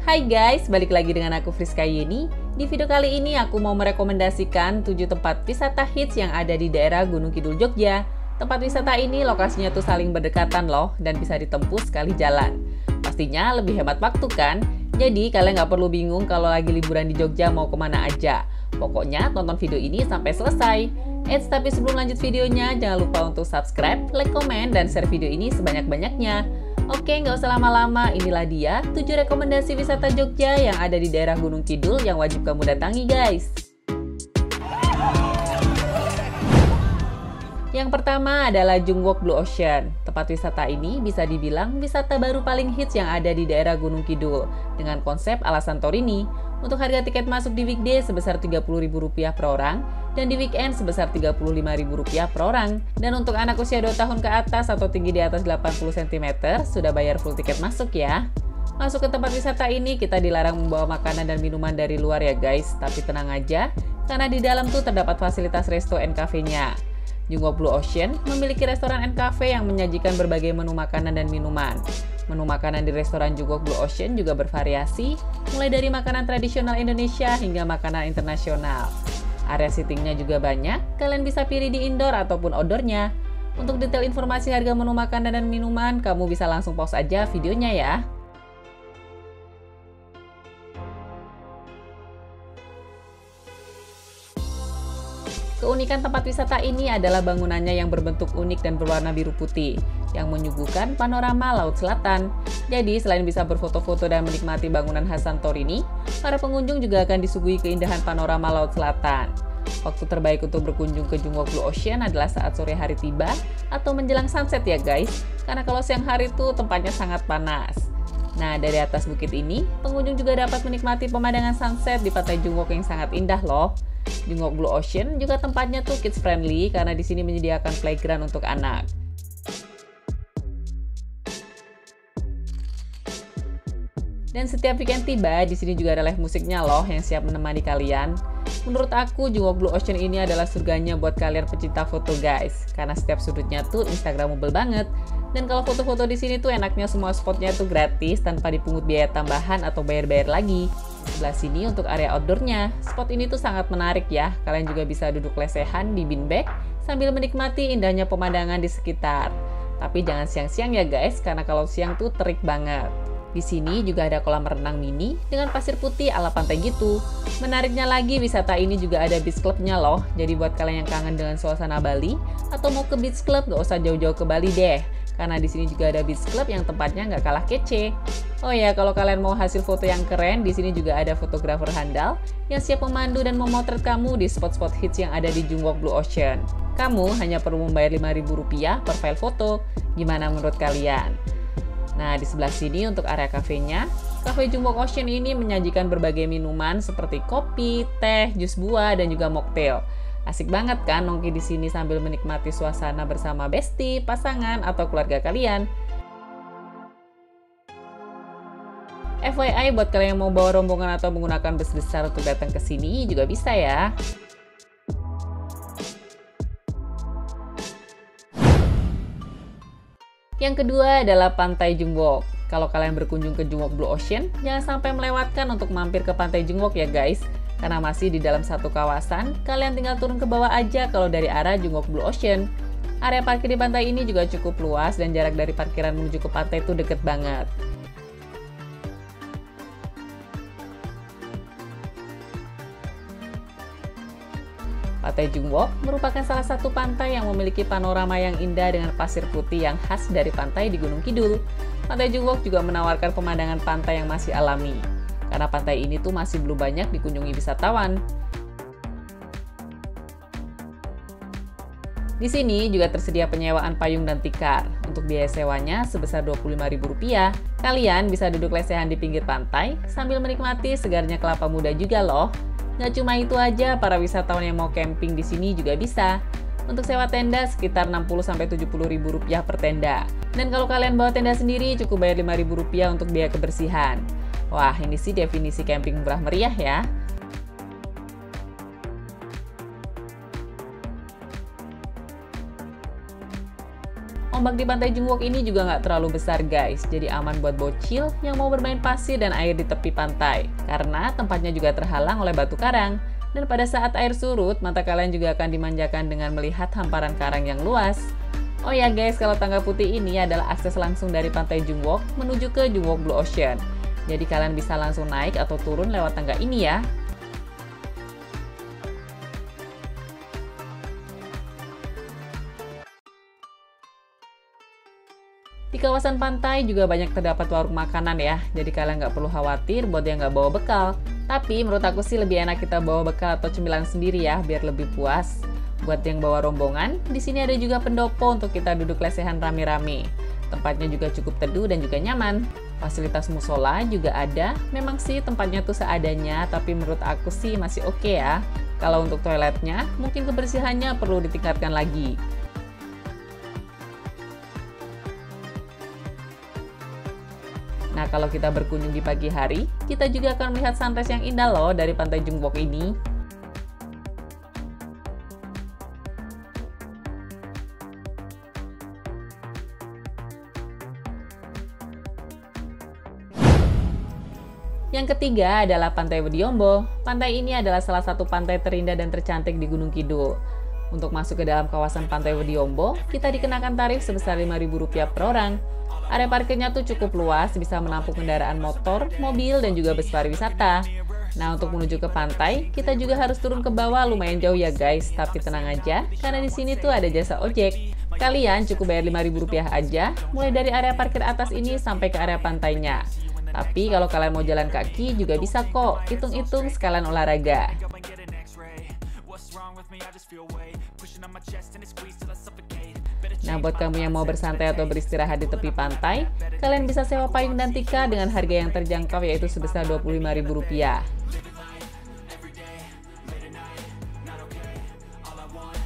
Hai guys, balik lagi dengan aku Friska Yeni. Di video kali ini aku mau merekomendasikan 7 tempat wisata hits yang ada di daerah Gunung Kidul, Jogja. Tempat wisata ini lokasinya tuh saling berdekatan loh dan bisa ditempuh sekali jalan. Pastinya lebih hemat waktu kan? Jadi kalian nggak perlu bingung kalau lagi liburan di Jogja mau kemana aja. Pokoknya tonton video ini sampai selesai. Tapi sebelum lanjut videonya, jangan lupa untuk subscribe, like, komen, dan share video ini sebanyak-banyaknya. Oke, nggak usah lama-lama, inilah dia 7 rekomendasi wisata Jogja yang ada di daerah Gunung Kidul yang wajib kamu datangi guys. Yang pertama adalah Junggok Blue Ocean. Tempat wisata ini bisa dibilang wisata baru paling hits yang ada di daerah Gunung Kidul dengan konsep ala Santorini. Untuk harga tiket masuk di weekday sebesar Rp30.000 per orang dan di weekend sebesar Rp35.000 per orang. Dan untuk anak usia 2 tahun ke atas atau tinggi di atas 80 cm sudah bayar full tiket masuk ya. Masuk ke tempat wisata ini kita dilarang membawa makanan dan minuman dari luar ya guys, tapi tenang aja karena di dalam tuh terdapat fasilitas resto and cafe-nya. Junggok Blue Ocean memiliki restoran and cafe yang menyajikan berbagai menu makanan dan minuman. Menu makanan di restoran Junggok Blue Ocean juga bervariasi, mulai dari makanan tradisional Indonesia hingga makanan internasional. Area seatingnya juga banyak, kalian bisa pilih di indoor ataupun outdoornya. Untuk detail informasi harga menu makanan dan minuman, kamu bisa langsung pause aja videonya ya. Keunikan tempat wisata ini adalah bangunannya yang berbentuk unik dan berwarna biru putih, yang menyuguhkan panorama Laut Selatan. Jadi, selain bisa berfoto-foto dan menikmati bangunan khas Santorini, para pengunjung juga akan disuguhi keindahan panorama Laut Selatan. Waktu terbaik untuk berkunjung ke Junggok Blue Ocean adalah saat sore hari tiba atau menjelang sunset ya guys, karena kalau siang hari itu tempatnya sangat panas. Nah, dari atas bukit ini, pengunjung juga dapat menikmati pemandangan sunset di pantai Junggok yang sangat indah loh. Junggok Blue Ocean juga tempatnya tuh kids friendly karena di sini menyediakan playground untuk anak. Dan setiap weekend tiba, di sini juga ada live musiknya loh yang siap menemani kalian. Menurut aku, Junggok Blue Ocean ini adalah surganya buat kalian pecinta foto guys, karena setiap sudutnya tuh instagramable banget. Dan kalau foto-foto di sini tuh enaknya semua spotnya tuh gratis tanpa dipungut biaya tambahan atau bayar-bayar lagi. Sebelah sini untuk area outdoornya, spot ini tuh sangat menarik ya. Kalian juga bisa duduk lesehan di beanbag sambil menikmati indahnya pemandangan di sekitar. Tapi jangan siang-siang ya guys, karena kalau siang tuh terik banget. Di sini juga ada kolam renang mini dengan pasir putih ala pantai gitu. Menariknya lagi, wisata ini juga ada beach clubnya loh. Jadi buat kalian yang kangen dengan suasana Bali atau mau ke beach club, gak usah jauh-jauh ke Bali deh. Karena di sini juga ada beach club yang tempatnya nggak kalah kece. Oh ya, kalau kalian mau hasil foto yang keren, di sini juga ada fotografer handal yang siap memandu dan memotret kamu di spot-spot hits yang ada di Junggok Blue Ocean. Kamu hanya perlu membayar Rp5.000 per file foto. Gimana menurut kalian? Nah, di sebelah sini untuk area kafenya, Cafe Junggok Ocean ini menyajikan berbagai minuman seperti kopi, teh, jus buah, dan juga mocktail. Asik banget kan nongki di sini sambil menikmati suasana bersama bestie, pasangan, atau keluarga kalian. FYI buat kalian yang mau bawa rombongan atau menggunakan bus besar untuk datang ke sini juga bisa ya. Yang kedua adalah Pantai Junggok. Kalau kalian berkunjung ke Junggok Blue Ocean, jangan sampai melewatkan untuk mampir ke Pantai Junggok ya guys. Karena masih di dalam satu kawasan, kalian tinggal turun ke bawah aja kalau dari arah Junggok Blue Ocean. Area parkir di pantai ini juga cukup luas dan jarak dari parkiran menuju ke pantai itu deket banget. Pantai Junggok merupakan salah satu pantai yang memiliki panorama yang indah dengan pasir putih yang khas dari pantai di Gunung Kidul. Pantai Junggok juga menawarkan pemandangan pantai yang masih alami. Karena pantai ini tuh masih belum banyak dikunjungi wisatawan. Di sini juga tersedia penyewaan payung dan tikar. Untuk biaya sewanya sebesar Rp25.000. Kalian bisa duduk lesehan di pinggir pantai sambil menikmati segarnya kelapa muda juga loh. Nggak cuma itu aja, para wisatawan yang mau camping di sini juga bisa. Untuk sewa tenda sekitar Rp60-Rp70.000 per tenda. Dan kalau kalian bawa tenda sendiri cukup bayar Rp5.000 untuk biaya kebersihan. Wah, ini sih definisi camping murah meriah ya. Ombak di Pantai Jungwok ini juga nggak terlalu besar guys, jadi aman buat bocil yang mau bermain pasir dan air di tepi pantai. Karena tempatnya juga terhalang oleh batu karang. Dan pada saat air surut, mata kalian juga akan dimanjakan dengan melihat hamparan karang yang luas. Oh ya guys, kalau tangga putih ini adalah akses langsung dari Pantai Jungwok menuju ke Jungwok Blue Ocean. Jadi kalian bisa langsung naik atau turun lewat tangga ini ya. Di kawasan pantai juga banyak terdapat warung makanan ya, jadi kalian nggak perlu khawatir buat yang nggak bawa bekal. Tapi menurut aku sih lebih enak kita bawa bekal atau cemilan sendiri ya, biar lebih puas. Buat yang bawa rombongan, di sini ada juga pendopo untuk kita duduk lesehan rame-rame. Tempatnya juga cukup teduh dan juga nyaman. Fasilitas musola juga ada, memang sih tempatnya tuh seadanya, tapi menurut aku sih masih oke ya. Kalau untuk toiletnya, mungkin kebersihannya perlu ditingkatkan lagi. Nah, kalau kita berkunjung di pagi hari, kita juga akan melihat sunrise yang indah loh dari Pantai Jungwok ini. Yang ketiga adalah Pantai Wediombo. Pantai ini adalah salah satu pantai terindah dan tercantik di Gunung Kidul. Untuk masuk ke dalam kawasan Pantai Wediombo, kita dikenakan tarif sebesar Rp5.000 per orang. Area parkirnya tuh cukup luas, bisa menampung kendaraan motor, mobil, dan juga bus pariwisata. Nah, untuk menuju ke pantai, kita juga harus turun ke bawah, lumayan jauh ya guys. Tapi tenang aja, karena di sini tuh ada jasa ojek. Kalian cukup bayar Rp5.000 aja, mulai dari area parkir atas ini sampai ke area pantainya. Tapi kalau kalian mau jalan kaki juga bisa kok, hitung-hitung sekalian olahraga. Nah, buat kamu yang mau bersantai atau beristirahat di tepi pantai, kalian bisa sewa payung dan tikar dengan harga yang terjangkau yaitu sebesar Rp25.000.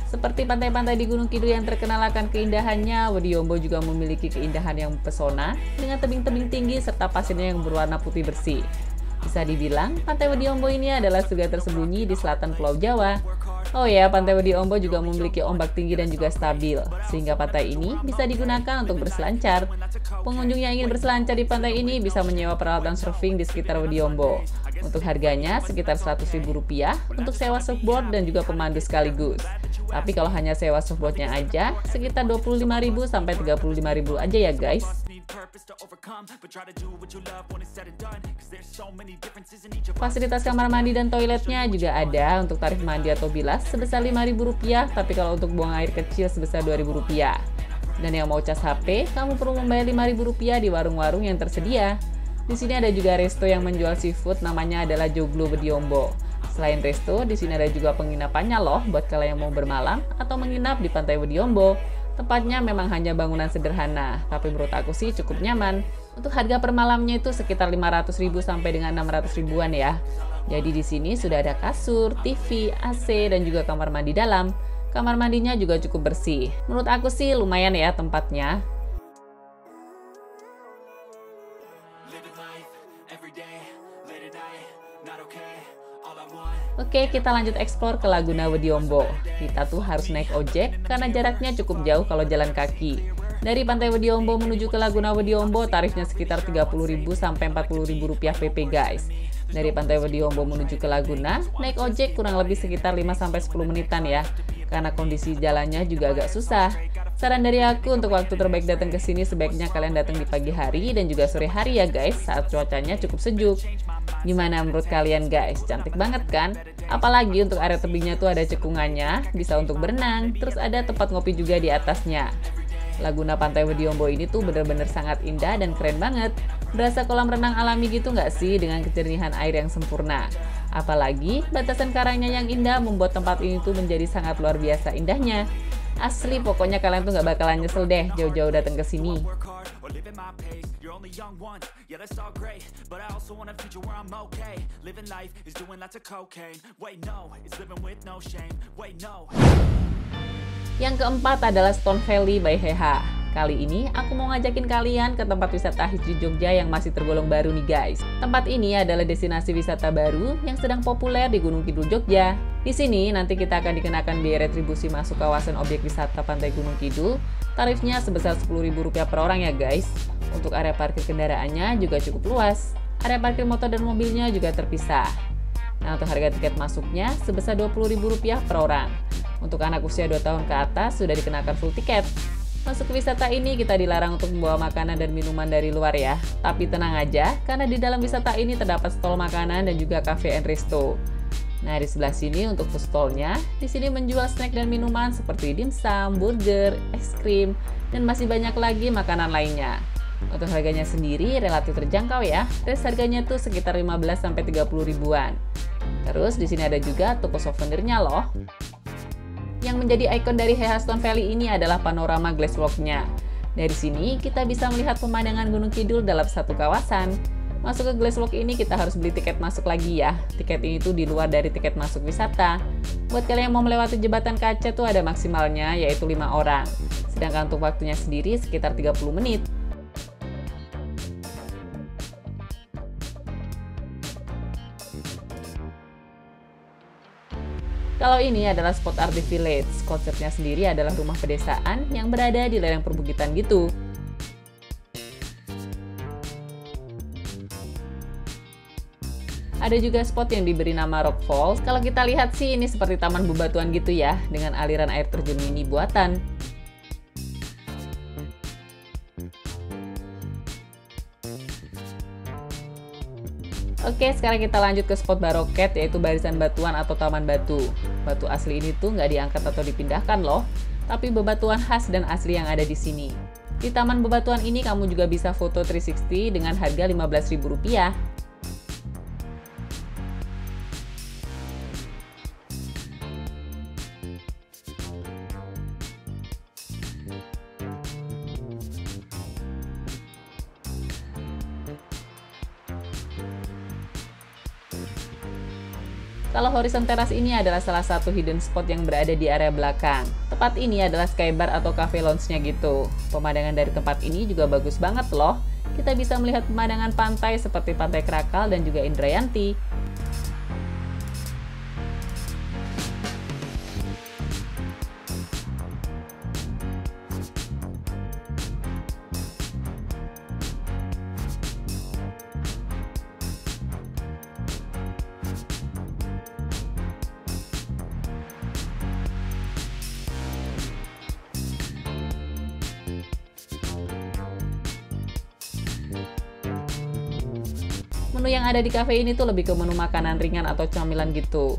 Seperti pantai-pantai di Gunung Kidul yang terkenal akan keindahannya, Wediombo juga memiliki keindahan yang mempesona dengan tebing-tebing tinggi serta pasirnya yang berwarna putih bersih. Bisa dibilang, Pantai Wediombo ini adalah surga tersembunyi di selatan Pulau Jawa. Oh ya, Pantai Wediombo juga memiliki ombak tinggi dan juga stabil, sehingga pantai ini bisa digunakan untuk berselancar. Pengunjung yang ingin berselancar di pantai ini bisa menyewa peralatan surfing di sekitar Wediombo. Untuk harganya sekitar Rp100.000 untuk sewa surfboard dan juga pemandu sekaligus. Tapi kalau hanya sewa surfboardnya aja, sekitar Rp25.000 sampai Rp35.000 aja ya guys. Fasilitas kamar mandi dan toiletnya juga ada. Untuk tarif mandi atau bilas sebesar Rp5.000, tapi kalau untuk buang air kecil sebesar Rp2.000. Dan yang mau cas HP, kamu perlu membayar Rp5.000 di warung-warung yang tersedia. Di sini ada juga resto yang menjual seafood, namanya adalah Joglo Wediombo. Selain resto, di sini ada juga penginapannya loh buat kalian yang mau bermalam atau menginap di Pantai Wediombo. Tempatnya memang hanya bangunan sederhana, tapi menurut aku sih cukup nyaman. Untuk harga per malamnya itu sekitar Rp500.000 sampai dengan Rp600.000-an ya. Jadi di sini sudah ada kasur, TV, AC, dan juga kamar mandi dalam. Kamar mandinya juga cukup bersih. Menurut aku sih lumayan ya tempatnya. Oke, kita lanjut eksplor ke Laguna Wediombo. Kita tuh harus naik ojek karena jaraknya cukup jauh kalau jalan kaki. Dari Pantai Wediombo menuju ke Laguna Wediombo tarifnya sekitar Rp30.000 sampai Rp40.000 PP guys. Dari Pantai Wediombo menuju ke Laguna, naik ojek kurang lebih sekitar 5 sampai 10 menitan ya. Karena kondisi jalannya juga agak susah. Saran dari aku untuk waktu terbaik datang ke sini sebaiknya kalian datang di pagi hari dan juga sore hari ya guys, saat cuacanya cukup sejuk. Gimana menurut kalian guys? Cantik banget kan? Apalagi untuk area tebingnya tuh ada cekungannya, bisa untuk berenang, terus ada tempat ngopi juga di atasnya. Laguna Pantai Wediombo ini tuh bener-bener sangat indah dan keren banget. Berasa kolam renang alami gitu nggak sih dengan kejernihan air yang sempurna? Apalagi batasan karangnya yang indah membuat tempat ini tuh menjadi sangat luar biasa indahnya. Asli pokoknya kalian tuh nggak bakalan nyesel deh jauh-jauh datang ke sini. Yang keempat adalah Stone Valley by Heha. Kali ini aku mau ngajakin kalian ke tempat wisata hits di Jogja yang masih tergolong baru nih guys. Tempat ini adalah destinasi wisata baru yang sedang populer di Gunung Kidul Jogja. Di sini nanti kita akan dikenakan biaya retribusi masuk kawasan objek wisata Pantai Gunung Kidul, Tarifnya sebesar Rp10.000 per orang ya guys. Untuk area parkir kendaraannya juga cukup luas. Area parkir motor dan mobilnya juga terpisah. Nah, untuk harga tiket masuknya sebesar Rp20.000 per orang. Untuk anak usia 2 tahun ke atas sudah dikenakan full tiket. Masuk ke wisata ini kita dilarang untuk membawa makanan dan minuman dari luar ya. Tapi tenang aja, karena di dalam wisata ini terdapat stol makanan dan juga cafe and resto. Nah, di sebelah sini untuk food stallnya, di sini menjual snack dan minuman seperti dimsum, burger, es krim, dan masih banyak lagi makanan lainnya. Untuk harganya sendiri relatif terjangkau ya. Range harganya tuh sekitar 15-30 ribuan. Terus di sini ada juga toko souvenirnya loh. Yang menjadi ikon dari Hailstone Valley ini adalah panorama glasswalk-nya. Dari sini kita bisa melihat pemandangan Gunung Kidul dalam satu kawasan. Masuk ke glasswalk ini kita harus beli tiket masuk lagi ya. Tiket ini tuh di luar dari tiket masuk wisata. Buat kalian yang mau melewati jembatan kaca tuh ada maksimalnya yaitu 5 orang. Sedangkan untuk waktunya sendiri sekitar 30 menit. Kalau ini adalah spot Arctic Village, konsepnya sendiri adalah rumah pedesaan yang berada di lereng perbukitan gitu. Ada juga spot yang diberi nama Rock Falls. Kalau kita lihat sih ini seperti taman bebatuan gitu ya, dengan aliran air terjun mini buatan. Oke, sekarang kita lanjut ke spot Baroket, yaitu barisan batuan atau taman batu. Batu asli ini tuh nggak diangkat atau dipindahkan loh, tapi bebatuan khas dan asli yang ada di sini. Di taman bebatuan ini kamu juga bisa foto 360 dengan harga Rp15.000. Kalau Horizon Terrace ini adalah salah satu hidden spot yang berada di area belakang. Tempat ini adalah skybar atau cafe lounge-nya gitu. Pemandangan dari tempat ini juga bagus banget loh. Kita bisa melihat pemandangan pantai seperti Pantai Krakal dan juga Indrayanti. Menu yang ada di cafe ini tuh lebih ke menu makanan ringan atau camilan gitu.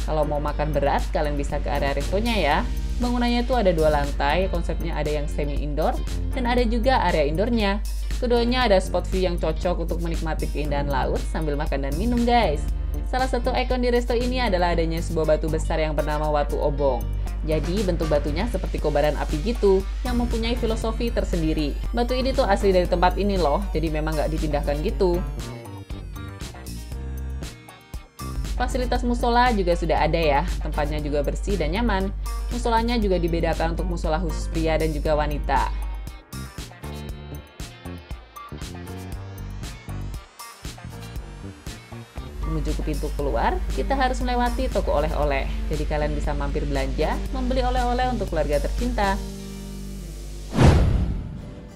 Kalau mau makan berat, kalian bisa ke area restonya ya. Bangunannya tuh ada 2 lantai, konsepnya ada yang semi indoor dan ada juga area indoornya. Keduanya ada spot view yang cocok untuk menikmati keindahan laut sambil makan dan minum guys. Salah satu ikon di resto ini adalah adanya sebuah batu besar yang bernama Watu Obong. Jadi bentuk batunya seperti kobaran api gitu, yang mempunyai filosofi tersendiri. Batu ini tuh asli dari tempat ini loh, jadi memang nggak dipindahkan gitu. Fasilitas musola juga sudah ada ya, tempatnya juga bersih dan nyaman. Musolanya juga dibedakan untuk musola khusus pria dan juga wanita. Menuju ke pintu keluar, kita harus melewati toko oleh-oleh. Jadi kalian bisa mampir belanja, membeli oleh-oleh untuk keluarga tercinta.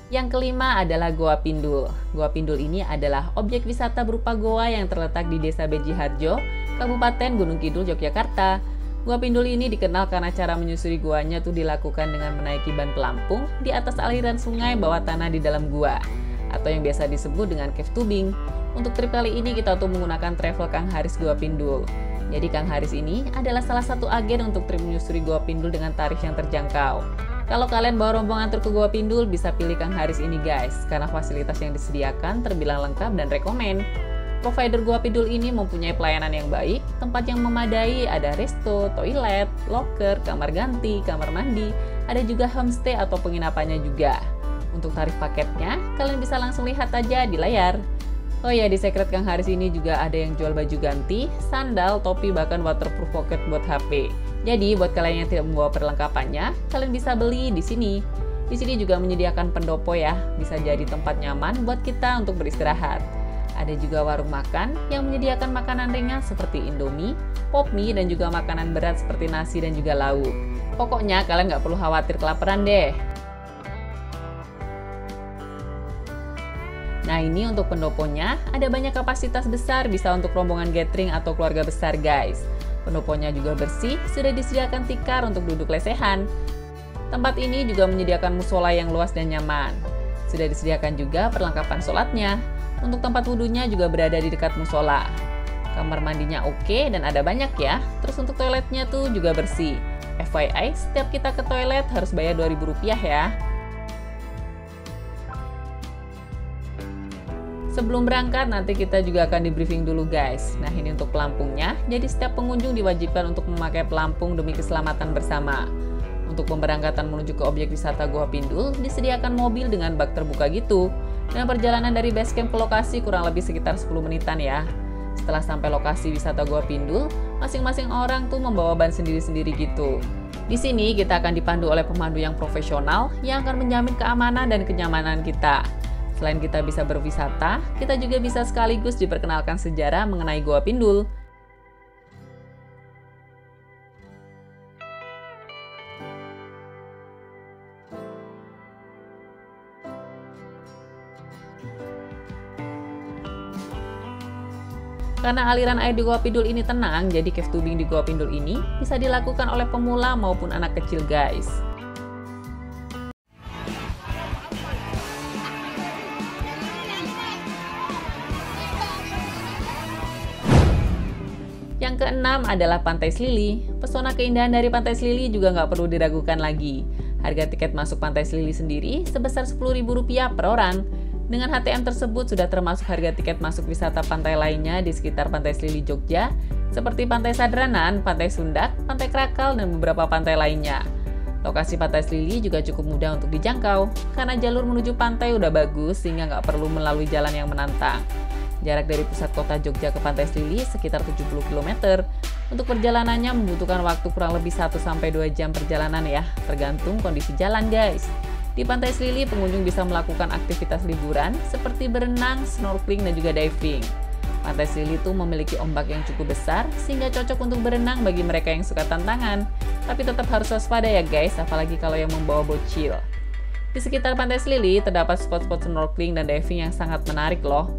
Yang kelima adalah Goa Pindul. Goa Pindul ini adalah objek wisata berupa goa yang terletak di Desa Beji Harjo, Kabupaten Gunung Kidul, Yogyakarta. Goa Pindul ini dikenal karena cara menyusuri goanya tuh dilakukan dengan menaiki ban pelampung di atas aliran sungai bawah tanah di dalam gua, atau yang biasa disebut dengan cave tubing. Untuk trip kali ini kita tuh menggunakan travel Kang Haris Goa Pindul. Jadi Kang Haris ini adalah salah satu agen untuk trip menyusuri Goa Pindul dengan tarif yang terjangkau. Kalau kalian bawa rombongan tur ke Goa Pindul, bisa pilih Kang Haris ini guys, karena fasilitas yang disediakan terbilang lengkap dan rekomen. Provider Goa Pindul ini mempunyai pelayanan yang baik, tempat yang memadai, ada resto, toilet, locker, kamar ganti, kamar mandi, ada juga homestay atau penginapannya juga. Untuk tarif paketnya, kalian bisa langsung lihat aja di layar. Oh ya, di Secret Kang Haris ini juga ada yang jual baju ganti, sandal, topi, bahkan waterproof pocket buat HP. Jadi, buat kalian yang tidak membawa perlengkapannya, kalian bisa beli di sini. Di sini juga menyediakan pendopo ya, bisa jadi tempat nyaman buat kita untuk beristirahat. Ada juga warung makan yang menyediakan makanan ringan seperti Indomie, pop mie, dan juga makanan berat seperti nasi dan juga lauk. Pokoknya kalian nggak perlu khawatir kelaparan deh. Nah ini untuk pendoponya, ada banyak kapasitas besar, bisa untuk rombongan gathering atau keluarga besar guys. Pendoponya juga bersih, sudah disediakan tikar untuk duduk lesehan. Tempat ini juga menyediakan musola yang luas dan nyaman. Sudah disediakan juga perlengkapan sholatnya. Untuk tempat wudhunya juga berada di dekat musola. Kamar mandinya oke dan ada banyak ya. Terus untuk toiletnya tuh juga bersih. FYI, setiap kita ke toilet harus bayar Rp2.000 ya. Sebelum berangkat, nanti kita juga akan di briefing dulu guys. Nah ini untuk pelampungnya, jadi setiap pengunjung diwajibkan untuk memakai pelampung demi keselamatan bersama. Untuk pemberangkatan menuju ke objek wisata Goa Pindul, disediakan mobil dengan bak terbuka gitu. Dan perjalanan dari base camp ke lokasi kurang lebih sekitar 10 menitan ya. Setelah sampai lokasi wisata Goa Pindul, masing-masing orang tuh membawa ban sendiri-sendiri gitu. Di sini kita akan dipandu oleh pemandu yang profesional yang akan menjamin keamanan dan kenyamanan kita. Selain kita bisa berwisata, kita juga bisa sekaligus diperkenalkan sejarah mengenai Goa Pindul. Karena aliran air di Goa Pindul ini tenang, jadi cave tubing di Goa Pindul ini bisa dilakukan oleh pemula maupun anak kecil guys. Yang keenam adalah Pantai Selili. Pesona keindahan dari Pantai Selili juga nggak perlu diragukan lagi. Harga tiket masuk Pantai Selili sendiri sebesar Rp10.000 per orang. Dengan HTM tersebut sudah termasuk harga tiket masuk wisata pantai lainnya di sekitar Pantai Selili Jogja, seperti Pantai Sadranan, Pantai Sundak, Pantai Krakal, dan beberapa pantai lainnya. Lokasi Pantai Selili juga cukup mudah untuk dijangkau, karena jalur menuju pantai udah bagus sehingga nggak perlu melalui jalan yang menantang. Jarak dari pusat kota Jogja ke Pantai Selili sekitar 70 km. Untuk perjalanannya membutuhkan waktu kurang lebih 1-2 jam perjalanan ya, tergantung kondisi jalan guys. Di Pantai Selili pengunjung bisa melakukan aktivitas liburan seperti berenang, snorkeling, dan juga diving. Pantai Selili itu memiliki ombak yang cukup besar sehingga cocok untuk berenang bagi mereka yang suka tantangan. Tapi tetap harus waspada ya guys, apalagi kalau yang membawa bocil. Di sekitar Pantai Selili terdapat spot-spot snorkeling dan diving yang sangat menarik loh.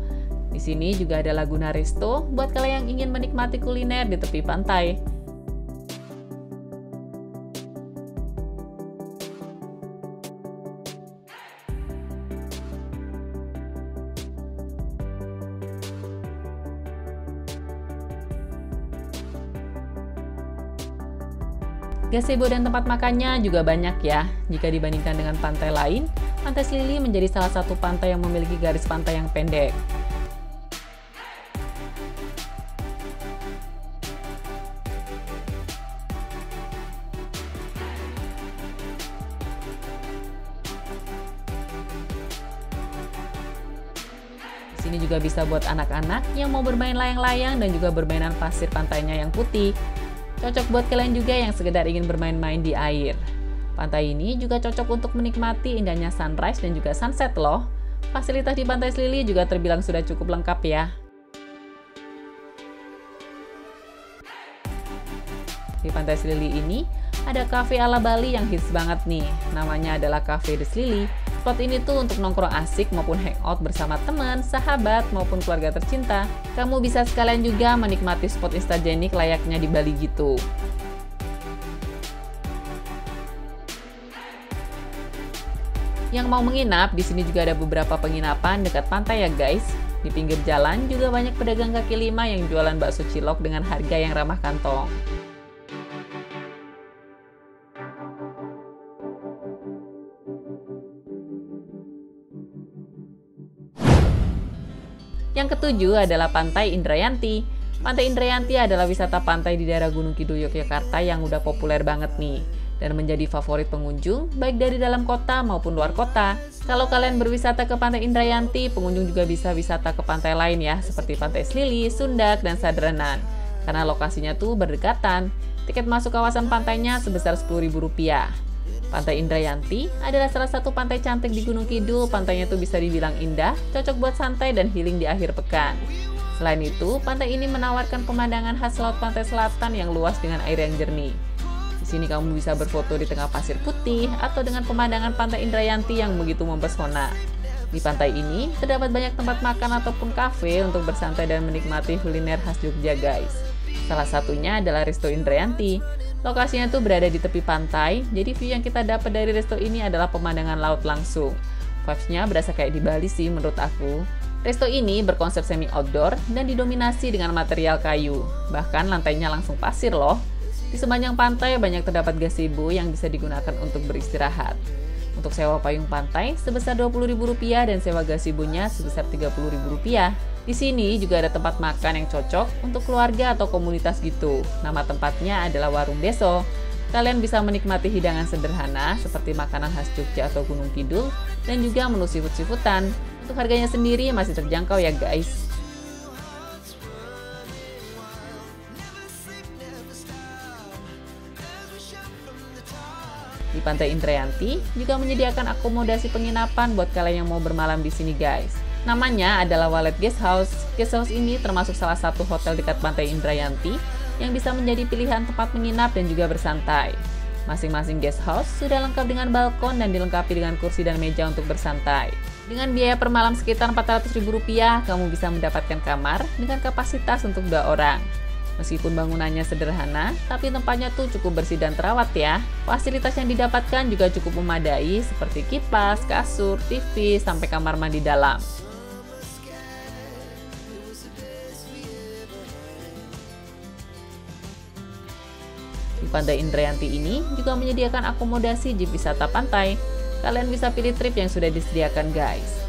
Di sini juga ada Laguna Resto buat kalian yang ingin menikmati kuliner di tepi pantai. Gazebo dan tempat makannya juga banyak ya. Jika dibandingkan dengan pantai lain, Pantai Selili menjadi salah satu pantai yang memiliki garis pantai yang pendek. Sini juga bisa buat anak-anak yang mau bermain layang-layang dan juga bermainan pasir pantainya yang putih. Cocok buat kalian juga yang sekedar ingin bermain-main di air. Pantai ini juga cocok untuk menikmati indahnya sunrise dan juga sunset loh. Fasilitas di Pantai Selili juga terbilang sudah cukup lengkap ya. Di Pantai Selili ini ada cafe ala Bali yang hits banget nih. Namanya adalah Cafe de Selili. Spot ini tuh untuk nongkrong asik maupun hangout bersama teman, sahabat, maupun keluarga tercinta. Kamu bisa sekalian juga menikmati spot instagenik layaknya di Bali gitu. Yang mau menginap, di sini juga ada beberapa penginapan dekat pantai ya guys. Di pinggir jalan juga banyak pedagang kaki lima yang jualan bakso cilok dengan harga yang ramah kantong. Yang ketujuh adalah Pantai Indrayanti. Pantai Indrayanti adalah wisata pantai di daerah Gunung Kidul Yogyakarta yang udah populer banget nih, dan menjadi favorit pengunjung baik dari dalam kota maupun luar kota. Kalau kalian berwisata ke Pantai Indrayanti, pengunjung juga bisa wisata ke pantai lain ya, seperti Pantai Selili, Sundak, dan Sadranan. Karena lokasinya tuh berdekatan, tiket masuk kawasan pantainya sebesar Rp10.000. Pantai Indrayanti adalah salah satu pantai cantik di Gunung Kidul. Pantainya tuh bisa dibilang indah, cocok buat santai dan healing di akhir pekan. Selain itu, pantai ini menawarkan pemandangan khas laut pantai selatan yang luas dengan air yang jernih. Di sini kamu bisa berfoto di tengah pasir putih atau dengan pemandangan pantai Indrayanti yang begitu mempesona. Di pantai ini terdapat banyak tempat makan ataupun kafe untuk bersantai dan menikmati kuliner khas Jogja guys. Salah satunya adalah Resto Indrayanti. Lokasinya tuh berada di tepi pantai, jadi view yang kita dapat dari resto ini adalah pemandangan laut langsung. Vibes-nya berasa kayak di Bali sih menurut aku. Resto ini berkonsep semi outdoor dan didominasi dengan material kayu. Bahkan lantainya langsung pasir loh. Di sepanjang pantai banyak terdapat gazebo yang bisa digunakan untuk beristirahat. Untuk sewa payung pantai sebesar Rp20.000 dan sewa gazebo-nya sebesar Rp30.000. Di sini juga ada tempat makan yang cocok untuk keluarga atau komunitas gitu. Nama tempatnya adalah Warung Deso. Kalian bisa menikmati hidangan sederhana seperti makanan khas Jogja atau Gunung Kidul dan juga menu seafood-seafoodan. Untuk harganya sendiri masih terjangkau ya guys. Di Pantai Indrayanti juga menyediakan akomodasi penginapan buat kalian yang mau bermalam di sini guys. Namanya adalah Walet Guest House. Guest House ini termasuk salah satu hotel dekat Pantai Indrayanti yang bisa menjadi pilihan tempat menginap dan juga bersantai. Masing-masing guest house sudah lengkap dengan balkon dan dilengkapi dengan kursi dan meja untuk bersantai. Dengan biaya per malam sekitar Rp400.000, kamu bisa mendapatkan kamar dengan kapasitas untuk 2 orang. Meskipun bangunannya sederhana, tapi tempatnya tuh cukup bersih dan terawat ya. Fasilitas yang didapatkan juga cukup memadai seperti kipas, kasur, TV, sampai kamar mandi dalam. Di Pantai Indrayanti ini juga menyediakan akomodasi jeep wisata pantai. Kalian bisa pilih trip yang sudah disediakan guys.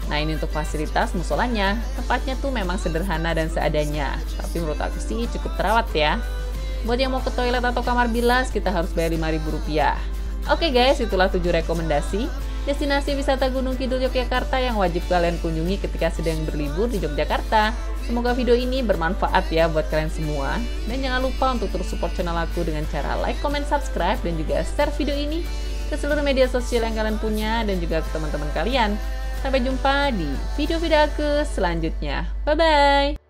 Nah ini untuk fasilitas musolanya, tempatnya tuh memang sederhana dan seadanya, tapi menurut aku sih cukup terawat ya. Buat yang mau ke toilet atau kamar bilas, kita harus bayar Rp5.000. Oke guys, itulah 7 rekomendasi destinasi wisata Gunung Kidul Yogyakarta yang wajib kalian kunjungi ketika sedang berlibur di Yogyakarta. Semoga video ini bermanfaat ya buat kalian semua. Dan jangan lupa untuk terus support channel aku dengan cara like, comment, subscribe, dan juga share video ini ke seluruh media sosial yang kalian punya dan juga ke teman-teman kalian. Sampai jumpa di video-video aku selanjutnya. Bye-bye!